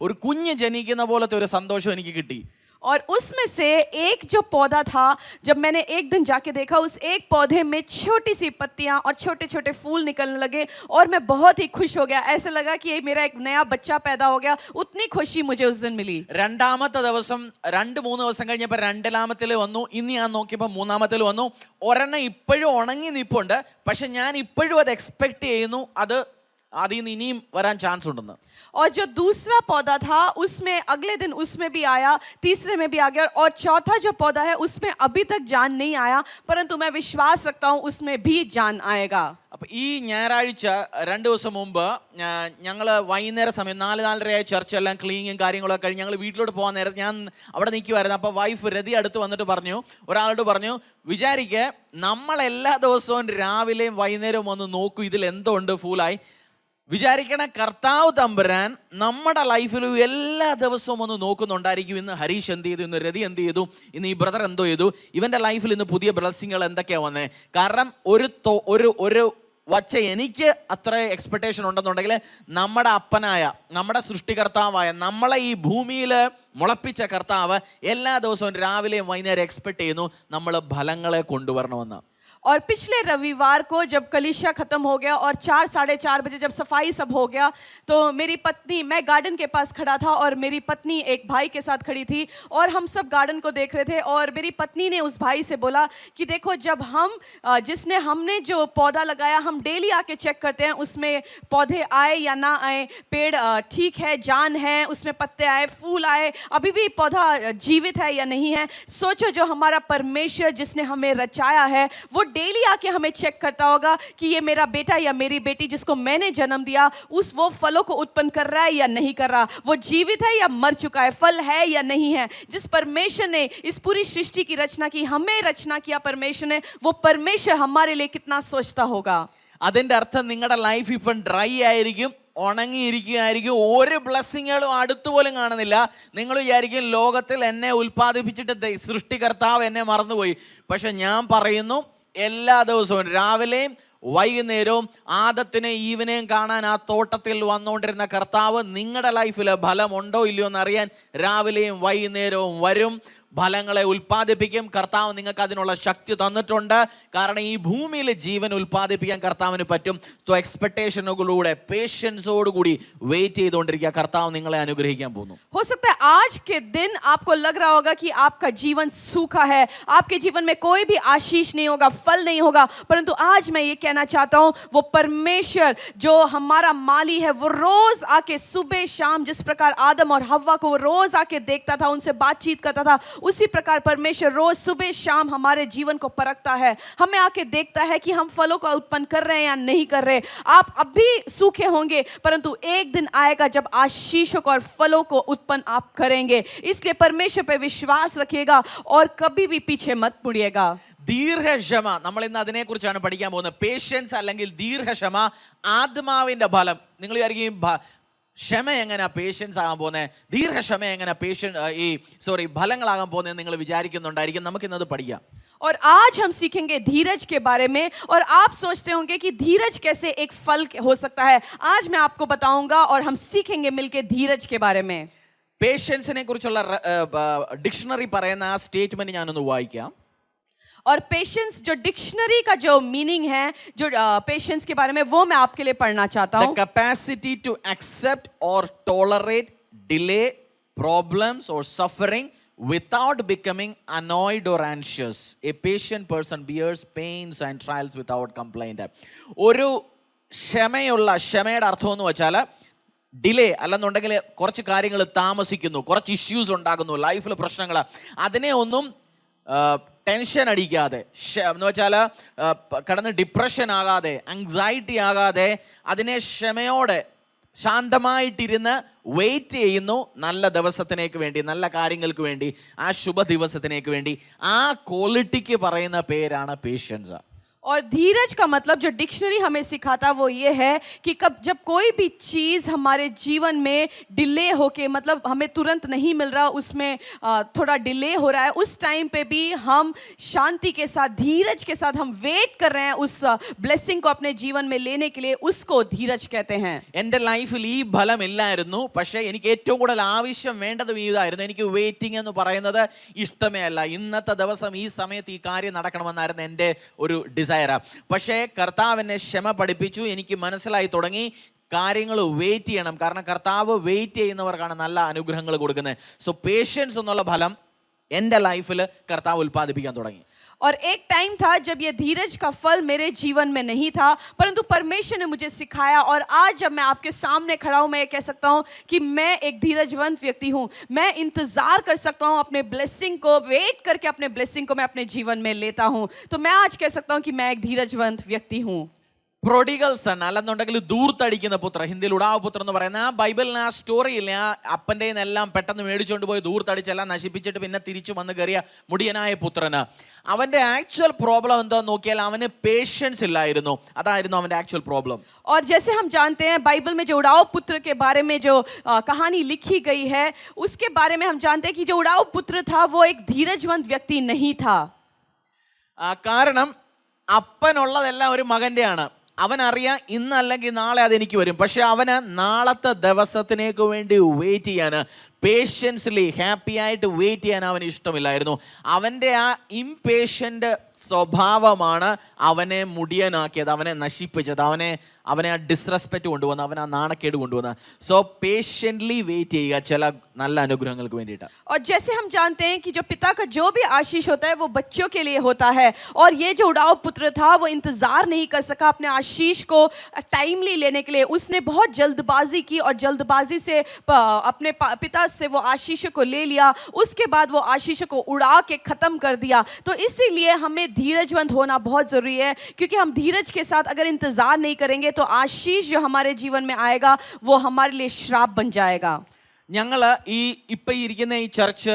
ഒരു കുഞ്ഞ് ജനിക്കുന്ന പോലത്തെ ഒരു സന്തോഷം എനിക്ക് കിട്ടി. और उसमें से एक जो पौधा था, जब मैंने एक दिन जाके देखा, उस एक पौधे में छोटी सी पत्तियां और छोटे छोटे फूल निकलने लगे और मैं बहुत ही खुश हो गया। ऐसे लगा कि ये मेरा एक नया बच्चा पैदा हो गया। उतनी खुशी मुझे उस दिन मिली। രണ്ടാമത്തെ ദിവസം 2-3 ദിവസം കഴിഞ്ഞപ്പോൾ രണ്ടിലാമത്തിൽ വന്നു. ഇന്ന് ഞാൻ നോക്കിയപ്പോൾ മൂന്നാമത്തിൽ വന്നു. ഒരെണ്ണം ഇപ്പോഴും ഉണങ്ങി നിൽപ്പുണ്ട്. പക്ഷെ ഞാൻ ഇപ്പോഴും അത് എക്സ്പെക്ട് ചെയ്യുന്നു അത് അതിൽ നിന്ന് ഇനിയും വരാൻ ചാൻസ് ഉണ്ടെന്ന്. और जो दूसरा पौधा था उसमें अगले दिन उसमें भी आया, तीसरे में भी आ गया, और चौथा जो पौधा है उसमें अभी तक जान नहीं आया, परंतु मैं विश्वास रखता हूँ उसमें भी जान आएगा। അപ്പോൾ ഈ ഞായറാഴ്ച 2 ദിവസം മുമ്പ് ഞങ്ങൾ വൈകുന്നേര സമയം 4-4:30 ചർച്ചെല്ലാം ക്ലീനിങ്ങും കാര്യങ്ങളൊക്കെ കഴിഞ്ഞ് ഞങ്ങൾ വീട്ടിലോട്ട് പോകാൻ നേരത്തെ ഞാൻ അവിടെ നിൽക്കുമായിരുന്നു. അപ്പോൾ വൈഫ് രതി അടുത്ത് വന്നിട്ട് പറഞ്ഞു, ഒരാളോട് പറഞ്ഞു, വിചാരിക്കുക നമ്മൾ എല്ലാ ദിവസവും രാവിലെയും വൈകുന്നേരവും വന്ന് നോക്കൂ ഇതിൽ എന്തുണ്ട് ഫൂലായി. വിചാരിക്കണ കർത്താവ് തമ്പുരാൻ നമ്മുടെ ലൈഫിൽ എല്ലാ ദിവസവും ഒന്ന് നോക്കുന്നുണ്ടായിരിക്കും. ഇന്ന് ഹരീഷ് എന്ത് ചെയ്തു, ഇന്ന് രതി എന്ത് ചെയ്തു, ഇന്ന് ഈ ബ്രദർ എന്തോ ചെയ്തു, ഇവൻ്റെ ലൈഫിൽ ഇന്ന് പുതിയ ബ്ലെസ്സിങ്ങൾ എന്തൊക്കെയാണ് വന്നേ. കാരണം ഒരു വച്ച എനിക്ക് അത്ര എക്സ്പെക്ടേഷൻ ഉണ്ടെന്നുണ്ടെങ്കിൽ നമ്മുടെ അപ്പനായ, നമ്മുടെ സൃഷ്ടികർത്താവായ, നമ്മളെ ഈ ഭൂമിയിൽ മുളപ്പിച്ച കർത്താവ് എല്ലാ ദിവസവും രാവിലെയും വൈകുന്നേരം എക്സ്പെക്ട് ചെയ്യുന്നു നമ്മൾ ഫലങ്ങളെ കൊണ്ടുവരണമെന്ന്. और पिछले रविवार को जब कलीसिया खत्म हो गया और 4-4:30 बजे जब सफाई सब हो गया, तो मेरी पत्नी, मैं गार्डन के पास खड़ा था और मेरी पत्नी एक भाई के साथ खड़ी थी और हम सब गार्डन को देख रहे थे। और मेरी पत्नी ने उस भाई से बोला कि देखो, जब हमने जो पौधा लगाया, हम डेली आके चेक करते हैं उसमें पौधे आए या ना आए, पेड़ ठीक है, जान है, उसमें पत्ते आए, फूल आए, अभी भी पौधा जीवित है या नहीं है। सोचो, जो हमारा परमेश्वर जिसने हमें रचाया है वो डेली आके हमें चेक करता होगा कि ये मेरा बेटा या मेरी बेटी जिसको मैंने जन्म दिया, वो फलों को उत्पन्न कर रहा है या नहीं कर रहा, वो जीवित है या मर चुका है, फल है या नहीं है। जिस परमेश्वर ने इस पूरी सृष्टि की रचना की, हमें रचना किया परमेश्वर ने, वो परमेश्वर हमारे लिए कितना सोचता होगा। അതിൻ്റെ അർത്ഥം നിങ്ങളുടെ ലൈഫ് ഇപ്പം ഡ്രൈ ആയിരിക്കും, ഉണങ്ങിയിരിക്കുകയായിരിക്കും, ഒരു ബ്ലെസ്സിങ്ങുകളും അടുത്തുപോലും കാണുന്നില്ല. നിങ്ങൾ വിചാരിക്കും ലോകത്തിൽ എന്നെ ഉൽപ്പാദിപ്പിച്ചിട്ട് സൃഷ്ടികർത്താവ് എന്നെ മറന്നുപോയി. പക്ഷെ ഞാൻ പറയുന്നു, എല്ലാ ദിവസവും രാവിലെയും വൈകുന്നേരവും ആദത്തിനെ ഈവനെയും കാണാൻ ആ തോട്ടത്തിൽ വന്നുകൊണ്ടിരുന്ന കർത്താവ് നിങ്ങളുടെ ലൈഫിൽ ഫലമുണ്ടോ ഇല്ലയോ എന്നറിയാൻ രാവിലെയും വൈകുന്നേരവും വരും, ഫലങ്ങളെ ഉൽപ്പാദിപ്പിക്കും. കർത്താവ് നിങ്ങൾക്ക് അതിനുള്ള ശക്തി തന്നിട്ടുണ്ട്. കാരണം ഈ ഭൂമിയിൽ ജീവൻ ഉൽപ്പാദിപ്പിക്കാൻ കർത്താവിന് പറ്റും. എക്സ്പെക്ടേഷനുകളിലൂടെ പേഷ്യൻസോടുകൂടി വെയിറ്റ് ചെയ്തുകൊണ്ടിരിക്കുക. കർത്താവ് നിങ്ങളെ അനുഗ്രഹിക്കാൻ പോകുന്നു. हो सकता है आज के दिन आपको लग रहा होगा कि आपका जीवन सूखा है, आपके जीवन में कोई भी आशीष नहीं होगा, फल नहीं होगा, परंतु आज मैं ये कहना चाहता हूँ, वो परमेश्वर जो हमारा माली है, वो रोज आके सुबह शाम, जिस प्रकार आदम और हव्वा को वो रोज आके देखता था, उनसे बातचीत करता था, उसी प्रकार परमेश्वर रोज सुबह शाम हमारे जीवन को परखता है, हमें आके देखता है कि हम फलों का उत्पन्न कर रहे हैं या नहीं कर रहे। आप अब भी सूखे होंगे, परंतु एक दिन आएगा जब आशीषों को और फलों को उत्पन्न आप करेंगे। इसलिए परमेश्वर पे विश्वास रखिएगा और कभी भी पीछे मत मुड़िएगा। ദീർഘക്ഷമ, നമ്മൾ ഇന്ന് അതിനെക്കുറിച്ചാണ് പഠിക്കാൻ പോകുന്നത്. പേഷ്യൻസ് അല്ലെങ്കിൽ ദീർഘക്ഷമ, ആത്മാവിന്റെ ഫലം. നിങ്ങൾ വിചാരിക്കും ക്ഷമ എങ്ങനെ പേഷ്യൻസ് ആകാൻ പോകുന്നത്, ദീർഘക്ഷമ എങ്ങനെ ഫലങ്ങളാകാൻ പോകുന്നത് നിങ്ങൾ വിചാരിക്കുന്നുണ്ടായിരിക്കും. നമുക്കിന്നത് പഠിക്കാം. और आज हम सीखेंगे धीरज के बारे में, और आप सोचते होंगे कि धीरज कैसे एक फल हो सकता है। आज मैं आपको बताऊंगा और हम सीखेंगे मिलके धीरज के बारे में। പേഷ്യൻസിനെ കുറിച്ചുള്ള ഡിക്ഷണറി പറയുന്ന ആ സ്റ്റേറ്റ്മെന്റ് ഞാനൊന്ന് വായിക്കാം. और पेशेंस जो डिक्शनरी का जो मीनिंग है, जो पेशेंस के बारे में, वो मैं आपके लिए पढ़ना चाहता हूँ. The capacity to accept or tolerate delay, problems or suffering without becoming annoyed or anxious. A patient person bears pains and trials without complaint. ഒരു ക്ഷമയുടെ അർത്ഥം എന്ന് വെച്ചാൽ ഡിലേ അല്ലെന്നുണ്ടെങ്കിൽ കുറച്ച് കാര്യങ്ങൾ താമസിക്കുന്നു, കുറച്ച് ഇഷ്യൂസ് ഉണ്ടാകുന്നു, ലൈഫിൽ പ്രശ്നങ്ങൾ, അതിനെ ഒന്നും ടെൻഷൻ അടിക്കാതെ, എന്ന് വെച്ചാൽ കിടന്ന് ഡിപ്രഷൻ ആകാതെ, ആങ്സൈറ്റി ആകാതെ, അതിനെ ക്ഷമയോടെ ശാന്തമായിട്ടിരുന്ന് വെയിറ്റ് ചെയ്യുന്നു നല്ല ദിവസത്തിനേക്ക് വേണ്ടി, നല്ല കാര്യങ്ങൾക്ക് വേണ്ടി, ആ ശുഭ ദിവസത്തിനേക്ക് വേണ്ടി. ആ ക്വാളിറ്റിക്ക് പറയുന്ന പേരാണ് പേഷ്യൻസ്. और धीरज का मतलब जो डिक्शनरी हमें सिखाता वो ये है कि जब कोई भी चीज़ हमारे जीवन में डिले होके, मतलब हमें तुरंत नहीं मिल रहा, उसमें थोड़ा डिले हो रहा है, उस टाइम पे भी हम शांति के साथ, धीरज के साथ हम वेट कर रहे हैं उस ब्लेसिंग को अपने जीवन में लेने के लिए, उसको धीरज कहते हैं. എൻ്റെ ലൈഫിൽ ഈ ഫലമില്ലായിരുന്നു, പക്ഷേ എനിക്ക് ഏറ്റവും കൂടുതൽ ആവശ്യം വേണ്ടതും ഇതായിരുന്നു. എനിക്ക് വെയിറ്റിംഗ് എന്ന് പറയുന്നത് ഇഷ്ടമേ അല്ല. ഇന്നത്തെ ദിവസം ഈ സമയത്ത് ഈ കാര്യം നടക്കണമെന്നായിരുന്നു എൻ്റെ ഒരു ഡിസൈർ. പക്ഷേ കർത്താവ് എന്നെ ക്ഷമ പഠിപ്പിച്ചു. എനിക്ക് മനസ്സിലായി തുടങ്ങി കാര്യങ്ങൾ വെയിറ്റ് ചെയ്യണം. കാരണം കർത്താവ് വെയിറ്റ് ചെയ്യുന്നവർക്കാണ് നല്ല അനുഗ്രഹങ്ങൾ കൊടുക്കുന്നത്. സോ പേഷ്യൻസ് എന്നുള്ള ഫലം എൻ്റെ ലൈഫിൽ കർത്താവ് ഉൽപ്പാദിപ്പിക്കാൻ തുടങ്ങി. और एक टाइम था जब ये धीरज का फल मेरे जीवन में नहीं था, परंतु परमेश्वर ने मुझे सिखाया. और आज जब मैं आपके सामने खड़ा हूँ, मैं ये कह सकता हूँ कि मैं एक धीरजवंत व्यक्ति हूँ. मैं इंतज़ार कर सकता हूँ अपने ब्लेसिंग को, वेट करके अपने ब्लेसिंग को मैं अपने जीवन में लेता हूँ. तो मैं आज कह सकता हूँ कि मैं एक धीरजवंत व्यक्ति हूँ. പ്രൊഡിഗൽ സൺ, അല്ലെന്നുണ്ടെങ്കിൽ ദൂർത്തടിക്കുന്ന പുത്രൻ, ഹിന്ദിയിൽ ഉടാവ് പുത്രൻ എന്ന് പറയുന്ന ആ ബൈബിളിന് ആ സ്റ്റോറിയില്ല. ആ അപ്പൻ്റെ എല്ലാം പെട്ടെന്ന് മേടിച്ചുകൊണ്ട് പോയി ദൂർത്തടിച്ചെല്ലാം നശിപ്പിച്ചിട്ട് പിന്നെ തിരിച്ചു വന്ന് കയറിയ മുടിയനായ പുത്രന് അവൻ്റെ ആക്ച്വൽ പ്രോബ്ലം എന്താണെന്ന് നോക്കിയാൽ അവന് പേഷ്യൻസ് ഇല്ലായിരുന്നു. അതായിരുന്നു അവൻ്റെ ആക്ച്വൽ പ്രോബ്ലം. और जैसे हम जानते हैं बाइबल में जो उड़ाव पुत्र के बारे में जो कहानी लिखी गई है, उसके बारे में हम जानते हैं कि जो उड़ाव पुत्र था वो एक धीरजवंत व्यक्ति नहीं था. കാരണം അപ്പനുള്ളതെല്ലാം ഒരു മകൻ്റെയാണ്. അവനറിയാം ഇന്നല്ലെങ്കിൽ നാളെ അതെനിക്ക് വരും. പക്ഷെ അവന് നാളത്തെ ദിവസത്തിനേക്ക് വേണ്ടി വെയിറ്റ് ചെയ്യാൻ, പേഷ്യൻസ്ലി ഹാപ്പി ആയിട്ട് വെയിറ്റ് ചെയ്യാൻ അവന് ഇഷ്ടമില്ലായിരുന്നു. അവൻ്റെ ആ ഇംപേഷ്യൻ്റ് സ്വഭാവമാണ് അവനെ മുടിയനാക്കിയത്, അവനെ നശിപ്പിച്ചത്, അവനെ ആ ഡിസ്റെസ്പെക്റ്റ് കൊണ്ടുവന്ന്, അവൻ ആ നാണക്കേട് കൊണ്ടുവന്ന്. സോ പേഷ്യൻ്റ്ലി വെയിറ്റ് ചെയ്യുക ചില നല്ല അനുഗ്രഹങ്ങൾക്ക് വേണ്ടിയിട്ട്. और जैसे हम जानते हैं कि जो पिता का जो भी आशीष होता है वो बच्चों के लिए होता है. और ये जो उड़ाव पुत्र था वो इंतज़ार नहीं कर सका अपने आशीष को टाइमली लेने के लिए. उसने बहुत जल्दबाजी की और जल्दबाजी से अपने पिता से वो आशीष को ले लिया. उसके बाद वो आशीष को उड़ा के ख़त्म कर दिया. तो इसीलिए हमें धीरजवंत होना बहुत ज़रूरी है, क्योंकि हम धीरज के साथ अगर इंतज़ार नहीं करेंगे तो आशीष जो हमारे जीवन में आएगा वो हमारे लिए श्राप बन जाएगा. ഞങ്ങൾ ഇപ്പം ഇരിക്കുന്ന ഈ ചർച്ച്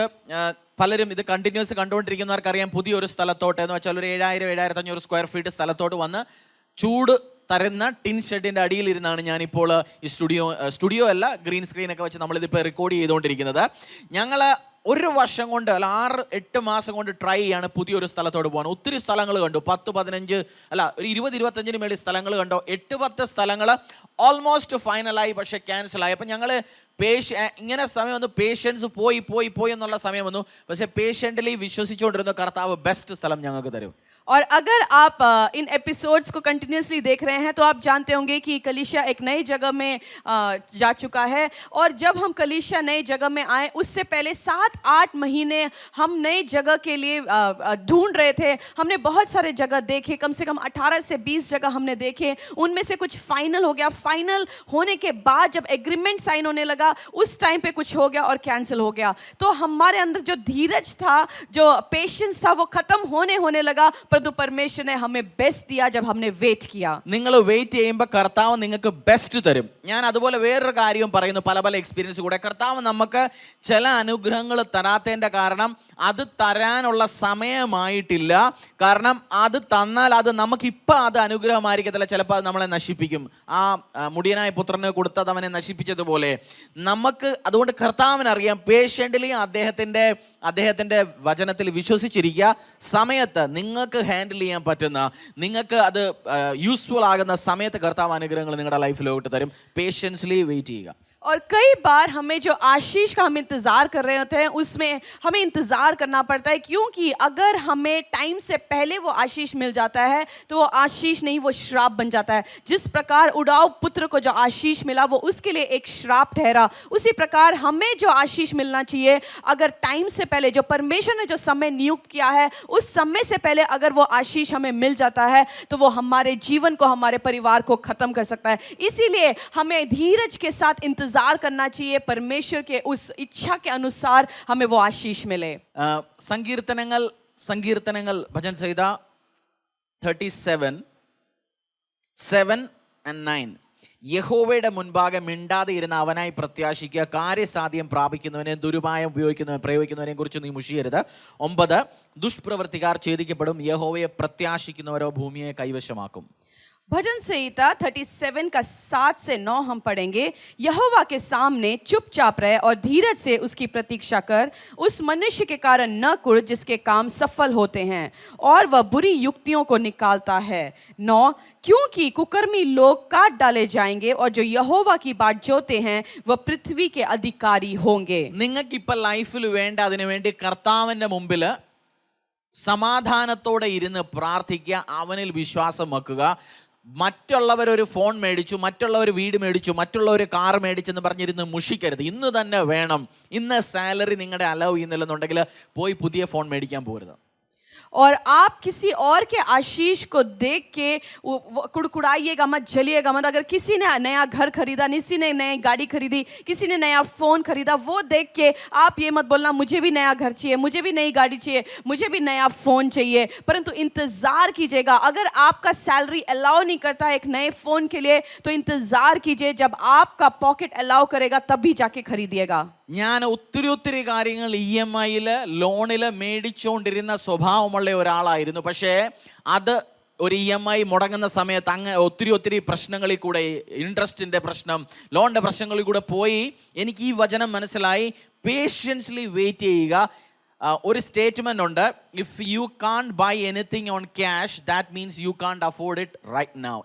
പലരും ഇത് കണ്ടിന്യൂസ് കണ്ടുകൊണ്ടിരിക്കുന്നവർക്കറിയാം, പുതിയൊരു സ്ഥലത്തോട്ട് എന്ന് വെച്ചാൽ ഒരു 7,000-7,500 സ്ക്വയർ ഫീറ്റ് സ്ഥലത്തോട്ട് വന്ന് ചൂട് തരുന്ന ടിൻ ഷെഡിൻ്റെ അടിയിലിരുന്നാണ് ഞാനിപ്പോൾ ഈ സ്റ്റുഡിയോ അല്ല, ഗ്രീൻ സ്ക്രീനൊക്കെ വെച്ച് നമ്മളിതിപ്പോൾ റെക്കോർഡ് ചെയ്തുകൊണ്ടിരിക്കുന്നത്. ഞങ്ങൾ ഒരു വർഷം കൊണ്ട് അല്ല 6-8 മാസം കൊണ്ട് ട്രൈ ചെയ്യാണ് പുതിയൊരു സ്ഥലത്തോട്ട് പോകാൻ. ഒത്തിരി സ്ഥലങ്ങൾ കണ്ടു, 10-15 അല്ല ഒരു 20-25 മേളിൽ സ്ഥലങ്ങൾ കണ്ടോ. 8-10 സ്ഥലങ്ങൾ ഓൾമോസ്റ്റ് ഫൈനലായി, പക്ഷേ ക്യാൻസലായി. അപ്പം ഞങ്ങൾ ഇങ്ങനെ സമയം വന്നു, പേഷ്യൻസ് പോയി എന്നുള്ള സമയം വന്നു. പക്ഷേ പേഷ്യൻ്റലി വിശ്വസിച്ചുകൊണ്ടിരുന്ന കർത്താവ് ബെസ്റ്റ് സ്ഥലം ഞങ്ങൾക്ക് തരും. और अगर आप इन एपिसोड्स को कंटिन्यूसली देख रहे हैं तो आप जानते होंगे कि कलीसिया एक नई जगह में जा चुका है. और जब हम कलीसिया नई जगह में आए उससे पहले 7-8 महीने हम नई जगह के लिए ढूंढ रहे थे. हमने बहुत सारे जगह देखे, कम से कम 18 से 20 जगह हमने देखे. उनमें से कुछ फाइनल हो गया. फाइनल होने के बाद जब एग्रीमेंट साइन होने लगा उस टाइम पे कुछ हो गया और कैंसिल हो गया. तो हमारे अंदर जो धीरज था, जो पेशेंस था, वो ख़त्म होने लगा. परंतु परमेश्वर ने हमें बेस्ट दिया जब हमने वेट किया. നിങ്ങൾ വെയിറ്റ് ചെയ്യുമ്പോൾ കർത്താവ് നിങ്ങൾക്ക് ബെസ്റ്റ് തരും. ഞാൻ അതുപോലെ വേറൊരു കാര്യവും പറയുന്നു, പല എക്സ്പീരിയൻസ് കൂടെ. കർത്താവ് നമുക്ക് ചില അനുഗ്രഹങ്ങൾ തരാത്തതിൻ്റെ കാരണം അത് തരാനുള്ള സമയമായിട്ടില്ല. കാരണം അത് തന്നാൽ അത് നമുക്കിപ്പോൾ അത് അനുഗ്രഹമായിരിക്കത്തില്ല, ചിലപ്പോൾ അത് നമ്മളെ നശിപ്പിക്കും. ആ മുടിയനായ പുത്രന് കൊടുത്തത് അവനെ നശിപ്പിച്ചതുപോലെ നമുക്ക്. അതുകൊണ്ട് കർത്താവിനറിയാം, പേഷ്യൻ്റലി അദ്ദേഹത്തിൻ്റെ വചനത്തിൽ വിശ്വസിച്ചിരിക്കുക. സമയത്ത് നിങ്ങൾക്ക് ഹാൻഡിൽ ചെയ്യാൻ പറ്റുന്ന, നിങ്ങൾക്ക് അത് യൂസ്ഫുൾ ആകുന്ന സമയത്ത് കർത്താവ് അനുഗ്രഹങ്ങൾ നിങ്ങളുടെ ലൈഫിലോട്ട് തരും. പേഷ്യൻസ്ലി വെയിറ്റ് ചെയ്യുക. और कई बार हमें जो आशीष का हम इंतज़ार कर रहे होते हैं उसमें हमें इंतज़ार करना पड़ता है, क्योंकि अगर हमें टाइम से पहले वो आशीष मिल जाता है तो वो आशीष नहीं, वो श्राप बन जाता है. जिस प्रकार उड़ाव पुत्र को जो आशीष मिला वो उसके लिए एक श्राप ठहरा, उसी प्रकार हमें जो आशीष मिलना चाहिए, अगर टाइम से पहले जो परमेश्वर ने जो समय नियुक्त किया है उस समय से पहले अगर वो आशीष हमें मिल जाता है तो वो हमारे जीवन को, हमारे परिवार को ख़त्म कर सकता है. इसीलिए हमें धीरज के साथ इंतज़ार करना चाहिए. परमेश्वर के उस इच्छा के अनुसार हमें वो आशीष मिले. സങ്കീർത്തനങ്ങൾ ഭജൻ സംഹിത 37:7 and 9. യഹോവയുടെ മുൻപാകെ മിണ്ടാതെ ഇരുന്ന അവനായി പ്രത്യാശിക്കുക. കാര്യസാധ്യം പ്രാപിക്കുന്നവനെ ദുരുപായം പ്രയോഗിക്കുന്നവനെ കുറിച്ച് നീ മുഷിയരുത്. 9, ദുഷ്പ്രവൃത്തിക്കാർ ഛേദിക്കപ്പെടും, യഹോവയെ പ്രത്യാശിക്കുന്നവരോ ഭൂമിയെ കൈവശമാക്കും. भजन संहिता 37 का 7 से 9 हम पढ़ेंगे. यहोवा के सामने चुपचाप रह और धीरज से उसकी प्रतीक्षा कर. उस मनुष्य के कारण न कुढ़ जिसके काम सफल होते हैं और वह बुरी युक्तियों को निकालता है. 9, क्योंकि कुकर्मी लोग काट डाले जाएंगे और जो यहोवा की बाट जोते हैं वह पृथ्वी के अधिकारी होंगे. നിങ്ങൾക്ക് ഇപ്പോൾ ലൈഫിൽ വേണ്ട അതിനു വേണ്ടി കർത്താവിൻ്റെ മുമ്പിൽ സമാധാനത്തോടെ ഇരുന്ന് പ്രാർത്ഥിക്കുക, അവനിൽ വിശ്വാസം വെക്കുക. മറ്റുള്ളവരൊരു ഫോൺ മേടിച്ചു, മറ്റുള്ളവർ വീട് മേടിച്ചു, മറ്റുള്ളവർ കാർ മേടിച്ചെന്ന് പറഞ്ഞിരുന്ന് മുഷിക്കരുത്. ഇന്ന് തന്നെ വേണം. ഇന്ന് സാലറി നിങ്ങളുടെ അലൗ ചെയ്യുന്നില്ലെന്നുണ്ടെങ്കിൽ പോയി പുതിയ ഫോൺ മേടിക്കാൻ പോകരുത്. और आप किसी और के आशीष को देख के कुड़कुड़ाइएगा मत, जलिएगा मत. अगर किसी ने नया घर खरीदा, किसी ने नई गाड़ी खरीदी, किसी ने नया फ़ोन खरीदा, वो देख के आप ये मत बोलना मुझे भी नया घर चाहिए, मुझे भी नई गाड़ी चाहिए, मुझे भी नया फ़ोन चाहिए. परंतु इंतज़ार कीजिएगा. अगर आपका सैलरी अलाउ नहीं करता एक नए फ़ोन के लिए तो इंतज़ार कीजिए. जब आपका पॉकेट अलाउ करेगा तभी जाके खरीदिएगा. ഞാൻ ഒത്തിരി കാര്യങ്ങൾ EMI ലോണിൽ മേടിച്ചുകൊണ്ടിരുന്ന സ്വഭാവമുള്ള ഒരാളായിരുന്നു. പക്ഷേ അത് ഒരു EMI മുടങ്ങുന്ന സമയത്ത് അങ്ങ് ഒത്തിരി പ്രശ്നങ്ങളിൽ കൂടെ, ഇൻട്രസ്റ്റിൻ്റെ പ്രശ്നം, ലോണിൻ്റെ പ്രശ്നങ്ങളിൽ കൂടെ പോയി എനിക്ക് ഈ വചനം മനസ്സിലായി. പേഷ്യൻസ്ലി വെയിറ്റ് ചെയ്യുക. ഒരു സ്റ്റേറ്റ്മെൻ്റ് ഉണ്ട്, if you can't buy anything on cash that means you can't afford it right now.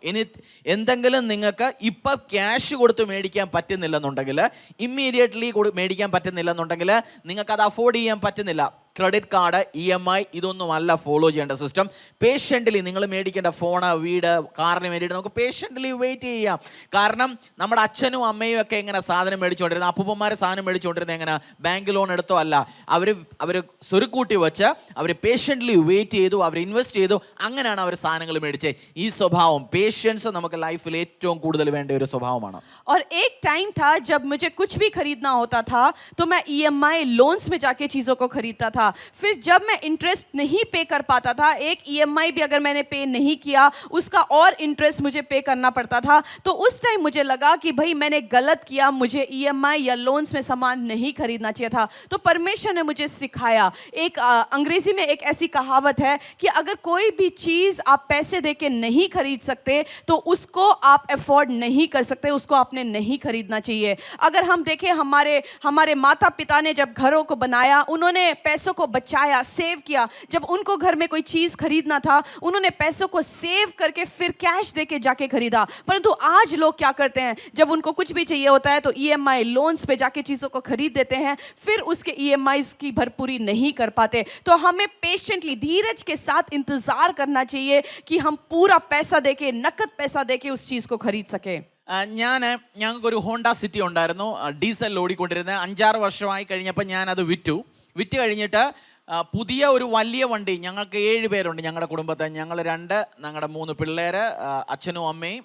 എന്തെങ്കിലും നിങ്ങൾക്ക് ഇപ്പം ക്യാഷ് കൊടുത്ത് മേടിക്കാൻ പറ്റുന്നില്ലെന്നുണ്ടെങ്കിൽ, ഇമ്മീഡിയറ്റ്ലി മേടിക്കാൻ പറ്റുന്നില്ലെന്നുണ്ടെങ്കിൽ, നിങ്ങൾക്കത് അഫോർഡ് ചെയ്യാൻ പറ്റുന്നില്ല, ക്രെഡിറ്റ് കാർഡ്, EMI ഇതൊന്നുമല്ല ഫോളോ ചെയ്യേണ്ട സിസ്റ്റം. പേഷ്യൻ്റ്ലി നിങ്ങൾ മേടിക്കേണ്ട ഫോണ്, വീട്, കാറിന് വേണ്ടിയിട്ട് നമുക്ക് പേഷ്യൻ്റ്ലി വെയിറ്റ് ചെയ്യാം. കാരണം നമ്മുടെ അച്ഛനും അമ്മയും ഒക്കെ എങ്ങനെ സാധനം മേടിച്ചുകൊണ്ടിരുന്നത്, അപ്പൂപ്പന്മാർ സാധനം മേടിച്ചുകൊണ്ടിരുന്നത് എങ്ങനെ, ബാങ്ക് ലോൺ എടുത്തോ അല്ല, അവർ സ്വരുക്കൂട്ടി വെച്ച് അവർ പേഷ്യൻ്റ്ലി വെയിറ്റ് ചെയ്തു, അവർ ഇൻവെസ്റ്റ് ചെയ്തു, അങ്ങനെയാണ് അവർ സാധനങ്ങൾ മേടിച്ചത്. ഈ സ്വഭാവം, പേഷ്യൻസ് നമുക്ക് ലൈഫിൽ ഏറ്റവും കൂടുതൽ വേണ്ട ഒരു സ്വഭാവമാണ്. और एक टाइम था जब मुझे कुछ भी खरीदना होता था तो मैं EMI लोन्स में जाके चीज़ों को खरीदता था. फिर जब मैं इंटरेस्ट नहीं पे कर पाता था, एक EMI भी अगर मैंने पे नहीं किया उसका और इंटरेस्ट मुझे पे करना पड़ता था. तो उस टाइम मुझे लगा कि भाई मैंने गलत किया, मुझे EMI या लोन्स में सामान नहीं खरीदना चाहिए था. तो परमेश्वर ने मुझे सिखाया. एक अंग्रेजी में एक ऐसी कहावत है कि अगर कोई भी चीज़ आप पैसे दे के नहीं खरीद सकते तो उसको आप अफोर्ड नहीं कर सकते, उसको आपने नहीं खरीदना चाहिए. अगर हम देखें हमारे माता पिता ने जब घरों को बनाया, उन्होंने पैसों को बचाया, सेव किया. जब उनको घर में कोई चीज़ खरीदना था उन्होंने पैसों को सेव करके फिर कैश दे के जाके खरीदा. परंतु आज लोग क्या करते हैं, जब उनको कुछ भी चाहिए होता है तो EMI लोन्स पे जाके चीज़ों को खरीद देते हैं, फिर उसके EMIs की भरपूरी नहीं कर पाते. तो हमें पेशेंटली, धीरज के साथ इंतज़ार करना चाहिए कि हम पूरा पैसा दे के, नकद पैसा दे के उस चीज़ को खरीद सकें. ഞങ്ങൾക്കൊരു ഹോണ്ട സിറ്റി ഉണ്ടായിരുന്നു, ഡീസൽ ഓടിക്കൊണ്ടിരുന്നത്. 5-6 വർഷമായി കഴിഞ്ഞപ്പോൾ ഞാനത് വിറ്റു കഴിഞ്ഞിട്ട് പുതിയ ഒരു വലിയ വണ്ടി, ഞങ്ങൾക്ക് 7 പേരുണ്ട് ഞങ്ങളുടെ കുടുംബത്തെ, ഞങ്ങൾ 2, ഞങ്ങളുടെ 3 പിള്ളേർ, അച്ഛനും അമ്മയും,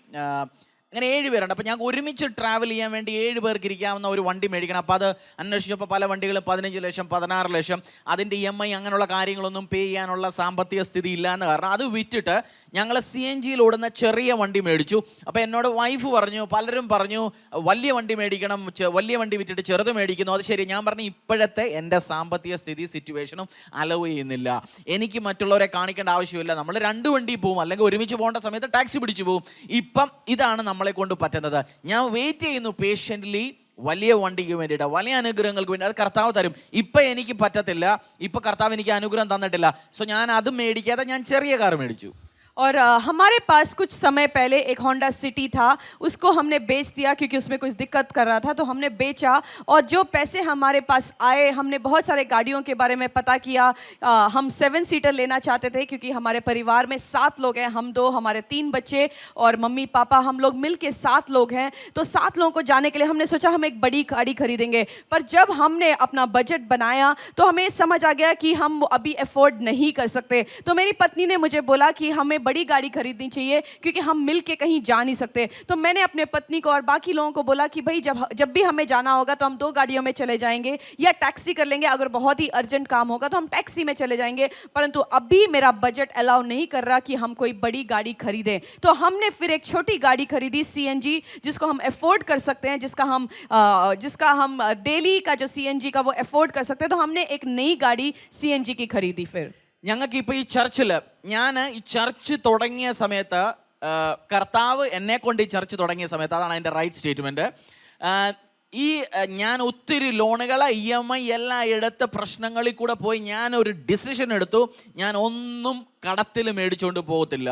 അങ്ങനെ 7 പേരുണ്ട്. അപ്പോൾ ഞങ്ങൾക്ക് ഒരുമിച്ച് ട്രാവൽ ചെയ്യാൻ വേണ്ടി 7 പേർക്ക് ഇരിക്കാവുന്ന ഒരു വണ്ടി മേടിക്കണം. അപ്പോൾ അത് അന്വേഷിച്ചപ്പോൾ പല വണ്ടികൾ 15 ലക്ഷം 16 ലക്ഷം, അതിൻ്റെ EMI അങ്ങനെയുള്ള കാര്യങ്ങളൊന്നും പേ ചെയ്യാനുള്ള സാമ്പത്തിക സ്ഥിതി ഇല്ലയെന്ന് കാരണം അത് വിറ്റിട്ട് ഞങ്ങൾ CNGയിൽ ഓടുന്ന ചെറിയ വണ്ടി മേടിച്ചു. അപ്പോൾ എന്നോട് വൈഫ് പറഞ്ഞു, പലരും പറഞ്ഞു വലിയ വണ്ടി മേടിക്കണം, വലിയ വണ്ടി വിറ്റിട്ട് ചെറുത് മേടിക്കുന്നു. അത് ശരി. ഞാൻ പറഞ്ഞു ഇപ്പോഴത്തെ എൻ്റെ സാമ്പത്തിക സ്ഥിതി, സിറ്റുവേഷനും അലവ് ചെയ്യുന്നില്ല, എനിക്ക് മറ്റുള്ളവരെ കാണിക്കേണ്ട ആവശ്യമില്ല. നമ്മൾ 2 വണ്ടി പോവും, അല്ലെങ്കിൽ ഒരുമിച്ച് പോകേണ്ട സമയത്ത് ടാക്സി പിടിച്ചു പോവും. ഇപ്പം ഇതാണ് നമ്മളെ കൊണ്ട് പറ്റുന്നത്. ഞാൻ വെയിറ്റ് ചെയ്യുന്നു പേഷ്യൻ്റ്ലി വലിയ വണ്ടിക്ക് വേണ്ടിയിട്ട്, വലിയ അനുഗ്രഹങ്ങൾക്ക് വേണ്ടി. അത് കർത്താവ് തരും. ഇപ്പം എനിക്ക് പറ്റത്തില്ല, ഇപ്പം കർത്താവ് എനിക്ക് അനുഗ്രഹം തന്നിട്ടില്ല. സോ ഞാൻ അത് മേടിക്കാതെ ഞാൻ ചെറിയ കാർ മേടിച്ചു. और हमारे पास कुछ समय पहले एक होंडा सिटी था, उसको हमने बेच दिया क्योंकि उसमें कुछ दिक्कत कर रहा था, तो हमने बेचा. और जो पैसे हमारे पास आए, हमने बहुत सारे गाड़ियों के बारे में पता किया. हम 7 सीटर लेना चाहते थे क्योंकि हमारे परिवार में 7 लोग हैं, हम 2, हमारे 3 बच्चे और मम्मी पापा, हम लोग मिल के 7 लोग हैं. तो 7 लोगों को जाने के लिए हमने सोचा हम एक बड़ी गाड़ी खरीदेंगे. पर जब हमने अपना बजट बनाया तो हमें समझ आ गया कि हम अभी अफोर्ड नहीं कर सकते. तो मेरी पत्नी ने मुझे बोला कि हमें बड़ी गाड़ी खरीदनी चाहिए क्योंकि हम मिल के कहीं जा नहीं सकते। तो मैंने अपने पत्नी को और बाकी लोगों को बोला कि भाई जब भी हमें जाना होगा तो हम 2 गाड़ियों में चले जाएंगे या टैक्सी कर लेंगे, अगर बहुत ही अर्जेंट काम होगा तो हम टैक्सी में चले जाएंगे, परंतु अभी मेरा बजट अलाउ नहीं कर रहा कि हम कोई बड़ी गाड़ी खरीदें। तो हमने फिर एक छोटी गाड़ी खरीदी CNG, जिसको हम अफोर्ड कर सकते हैं, जिसका हम डेली का जो CNG का वो अफोर्ड कर सकते हैं। तो हमने एक नई गाड़ी CNG की खरीदी। फिर ഞങ്ങൾക്ക് ഇപ്പോൾ ഈ ചർച്ചിൽ ഞാൻ ഈ ചർച്ച് തുടങ്ങിയ സമയത്ത് കർത്താവ് എന്നെ കൊണ്ട് ഈ ചർച്ച് തുടങ്ങിയ സമയത്ത്, അതാണ് അതിൻ്റെ റൈറ്റ് സ്റ്റേറ്റ്മെൻറ്റ്, ഞാൻ ഒത്തിരി ലോണുകൾ EMI എല്ലാം എടുത്ത് പ്രശ്നങ്ങളിൽ കൂടെ പോയി ഞാനൊരു ഡിസിഷൻ എടുത്തു, ഞാൻ ഒന്നും കടത്തിൽ മേടിച്ചുകൊണ്ട് പോകത്തില്ല.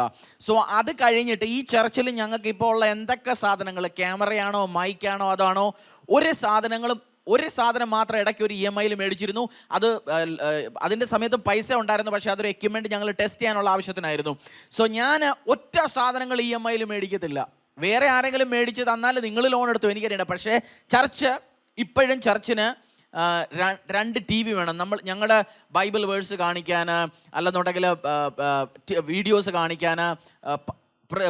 സോ അത് കഴിഞ്ഞിട്ട് ഈ ചർച്ചിൽ ഞങ്ങൾക്ക് ഇപ്പോൾ ഉള്ള എന്തൊക്കെ സാധനങ്ങൾ, ക്യാമറയാണോ മൈക്കാണോ അതാണോ, ഒരു സാധനം മാത്രം ഇടയ്ക്ക് ഒരു EMIയിൽ മേടിച്ചിരുന്നു. അതിൻ്റെ സമയത്ത് പൈസ ഉണ്ടായിരുന്നു, പക്ഷേ അതൊരു എക്യുപ്മെൻറ്റ് ഞങ്ങൾ ടെസ്റ്റ് ചെയ്യാനുള്ള ആവശ്യത്തിനായിരുന്നു. സോ ഞാൻ ഒറ്റ സാധനങ്ങൾ EMIയിൽ മേടിക്കത്തില്ല. വേറെ ആരെങ്കിലും മേടിച്ച് തന്നാൽ നിങ്ങൾ ലോൺ എടുത്തു, എനിക്കറിയണ്ട. പക്ഷേ ഇപ്പോഴും ചർച്ചിന് 2 TV വേണം. ഞങ്ങളുടെ ബൈബിൾ വേഴ്സ് കാണിക്കാൻ, അല്ലെന്നുണ്ടെങ്കിൽ വീഡിയോസ് കാണിക്കാൻ,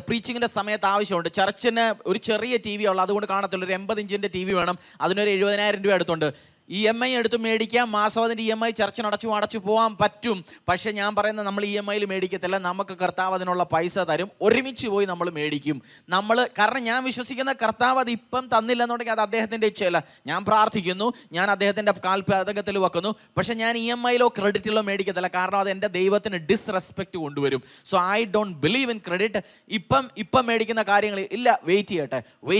പ്രീച്ചിങ്ങിൻ്റെ സമയത്ത് ആവശ്യമുണ്ട്. ചർച്ചിന് ഒരു ചെറിയ TV ഉള്ളു, അതുകൊണ്ട് കാണത്തില്ല. ഒരു 80 ഇഞ്ചിൻ്റെ TV വേണം, അതിനൊരു 70,000 രൂപ അടുത്തുണ്ട്. EMI എടുത്ത് മേടിക്കാം, മാസം അതിൻ്റെ EMI ചർച്ചിന് അടച്ചു പോകാൻ പറ്റും. പക്ഷേ ഞാൻ പറയുന്നത് നമ്മൾ EMIയിൽ മേടിക്കത്തില്ല, നമുക്ക് കർത്താവ് അതിനുള്ള പൈസ തരും, ഒരുമിച്ച് പോയി നമ്മൾ മേടിക്കും. കാരണം ഞാൻ വിശ്വസിക്കുന്ന കർത്താവ് അത് ഇപ്പം തന്നില്ലെന്നുണ്ടെങ്കിൽ അത് അദ്ദേഹത്തിൻ്റെ ഇച്ഛയല്ല. ഞാൻ പ്രാർത്ഥിക്കുന്നു, ഞാൻ അദ്ദേഹത്തിൻ്റെ കാൽപാദകത്തിൽ വെക്കുന്നു, പക്ഷേ ഞാൻ EMIയിലോ ക്രെഡിറ്റിലോ മേടിക്കത്തില്ല, കാരണം അത് എൻ്റെ ദൈവത്തിന് ഡിസ്റെസ്പെക്റ്റ് കൊണ്ടുവരും. So I don't believe in credit. ഇപ്പം മേടിക്കുന്ന കാര്യങ്ങൾ ഇല്ല, വെയിറ്റ്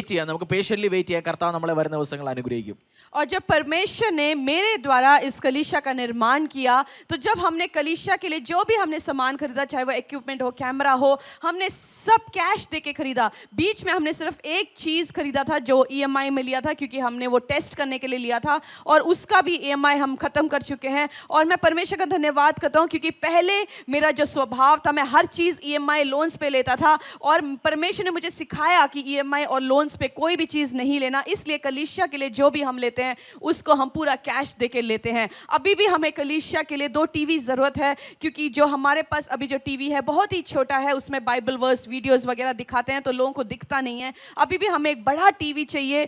ചെയ്യാം, നമുക്ക് പേഷ്യൻ്റ്ലി വെയിറ്റ് ചെയ്യാം. കർത്താവ് നമ്മളെ വരുന്ന ദിവസങ്ങൾ അനുഗ്രഹിക്കും. और जब परमेश्वर ने मेरे द्वारा इस कलीसिया का निर्माण किया, तो जब हमने कलीसिया के लिए जो भी हमने सामान खरीदा, चाहे वो इक्विपमेंट हो, कैमरा हो, हमने सब कैश दे के खरीदा। बीच में हमने सिर्फ एक चीज़ खरीदा था जो EMI में लिया था, क्योंकि हमने वो टेस्ट करने के लिए लिया था, और उसका भी EMI हम ख़त्म कर चुके हैं। और मैं परमेश्वर का धन्यवाद करता हूँ, क्योंकि पहले मेरा जो स्वभाव था, मैं हर चीज़ EMI लोन्स पे लेता था, और परमेश्वर ने मुझे सिखाया कि EMI और लोन्स पे कोई भी चीज़ नहीं लेना। इसलिए कलीसिया के लिए जो भी हम लेते हैं उसको हम पूरा कैश देके लेते हैं। अभी भी हमें कलीसिया के लिए 2 TV ज़रूरत है, क्योंकि जो हमारे पास अभी जो TV है बहुत ही छोटा है, उसमें बाइबल वर्स वीडियोस वगैरह दिखाते हैं तो लोगों को दिखता नहीं है। अभी भी हमें एक बड़ा TV चाहिए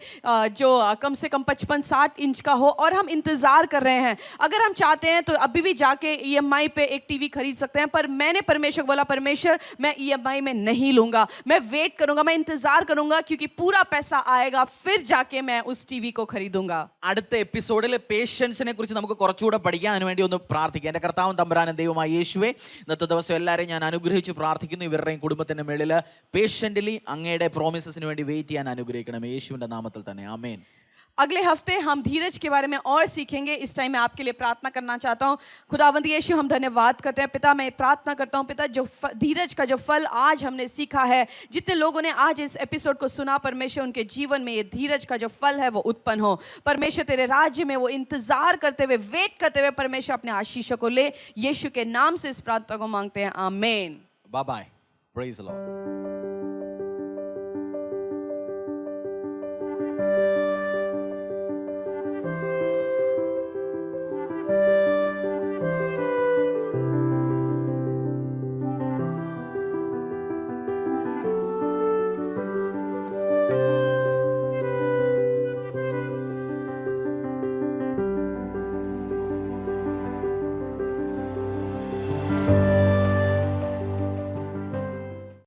जो कम से कम 55-60 इंच का हो, और हम इंतज़ार कर रहे हैं। अगर हम चाहते हैं तो अभी भी जाके EMI पे एक TV खरीद सकते हैं, पर मैंने परमेश्वर को बोला, परमेश्वर मैं EMI में नहीं लूँगा, मैं वेट करूँगा, मैं इंतज़ार करूँगा, क्योंकि पूरा पैसा आएगा फिर जाके मैं उस TV को खरीदूँगा। അടുത്ത എപ്പിസോഡിൽ പേഷ്യൻസിനെ കുറിച്ച് നമുക്ക് കുറച്ചുകൂടെ പഠിക്കാം. അതിനുവേണ്ടി ഒന്ന് പ്രാർത്ഥിക്കാം. എൻ്റെ കർത്താവും തമ്പുരാനും ദൈവമായ യേശുവേ, ഇന്നത്തെ ദിവസം എല്ലാവരെയും ഞാൻ അനുഗ്രഹിച്ച് പ്രാർത്ഥിക്കുന്നു. ഇവരുടെയും കുടുംബത്തിൻ്റെ മേളിൽ പേഷ്യൻ്റ്ലി അങ്ങയുടെ പ്രോമിസസിന് വേണ്ടി വെയിറ്റ് ചെയ്യാൻ അനുഗ്രഹിക്കണം. യേശുവിൻ്റെ നാമത്തിൽ തന്നെ ആമേൻ. अगले हफ्ते हम धीरज के बारे में और सीखेंगे। इस टाइम मैं आपके लिए प्रार्थना करना चाहता हूँ। खुदावंद यीशु, हम धन्यवाद करते हैं। पिता, मैं प्रार्थना करता हूँ पिता, जो धीरज का जो फल आज हमने सीखा है, जितने लोगों ने आज इस एपिसोड को सुना, परमेश्वर उनके जीवन में ये धीरज का जो फल है वो उत्पन्न हो। परमेश्वर तेरे राज्य में वो इंतजार करते हुए, वेट करते हुए, परमेश्वर अपने आशीषों को ले। यीशु के नाम से इस प्रार्थना को मांगते हैं, आमीन। Bye bye. Praise the Lord.